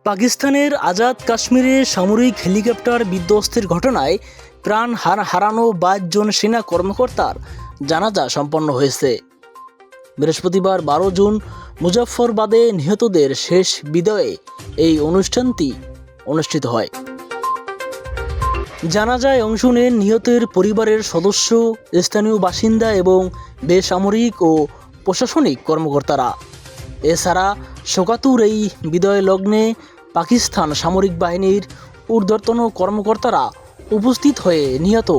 পাকিস্তানের আজাদ কাশ্মীরে সামরিক হেলিকপ্টার বিধ্বস্তের ঘটনায় প্রাণ হারানো 22 জন সেনা কর্মকর্তার জানাজা সম্পন্ন হয়েছে। বৃহস্পতিবার 12 জুন মুজাফফরবাদে নিহতদের শেষ বিদায়ে এই অনুষ্ঠানটি অনুষ্ঠিত হয়। জানাজায় অংশ নেন নিহতের পরিবারের সদস্য, স্থানীয় বাসিন্দা এবং বেসামরিক ও প্রশাসনিক কর্মকর্তারা। এছাড়া শোকাতুর এই বিদায় লগ্নে পাকিস্তান সামরিক বাহিনীর ঊর্ধ্বতন কর্মকর্তারা উপস্থিত হয়ে নিহত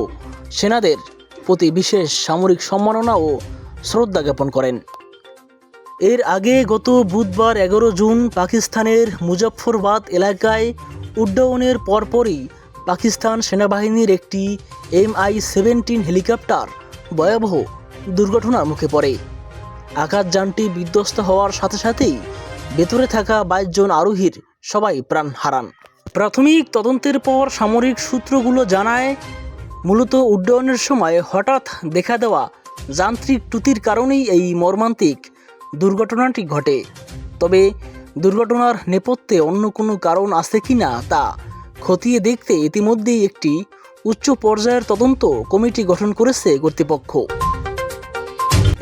সেনাদের প্রতি বিশেষ সামরিক সম্মাননা ও শ্রদ্ধা জ্ঞাপন করেন। এর আগে গত বুধবার 11 জুন পাকিস্তানের মুজাফফরবাদ এলাকায় উড্ডয়নের পরপরই পাকিস্তান সেনাবাহিনীর একটি MI-17 হেলিকপ্টার ভয়াবহ দুর্ঘটনার মুখে পড়ে। আঘাতযানটি বিধ্বস্ত হওয়ার সাথে সাথেই ভেতরে থাকা 22 জন আরোহীর সবাই প্রাণ হারান। প্রাথমিক তদন্তের পর সামরিক সূত্রগুলো জানায়, মূলত উড্ডয়নের সময় হঠাৎ দেখা দেওয়া যান্ত্রিক ত্রুটির কারণেই এই মর্মান্তিক দুর্ঘটনাটি ঘটে। তবে দুর্ঘটনার নেপথ্যে অন্য কোনো কারণ আছে কিনা তা খতিয়ে দেখতে ইতিমধ্যেই একটি উচ্চ পর্যায়ের তদন্ত কমিটি গঠন করেছে কর্তৃপক্ষ।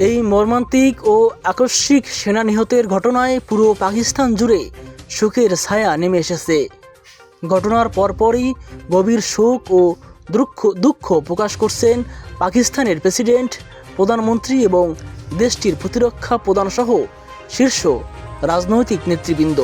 এই মর্মান্তিক ও আকস্মিক সেনা নিহতের ঘটনায় পুরো পাকিস্তান জুড়ে শোকের ছায়া নেমে এসেছে। ঘটনার পরপরই গভীর শোক ও দুঃখ প্রকাশ করছেন পাকিস্তানের প্রেসিডেন্ট, প্রধানমন্ত্রী এবং দেশটির প্রতিরক্ষা প্রধানসহ শীর্ষ রাজনৈতিক নেতৃবৃন্দ।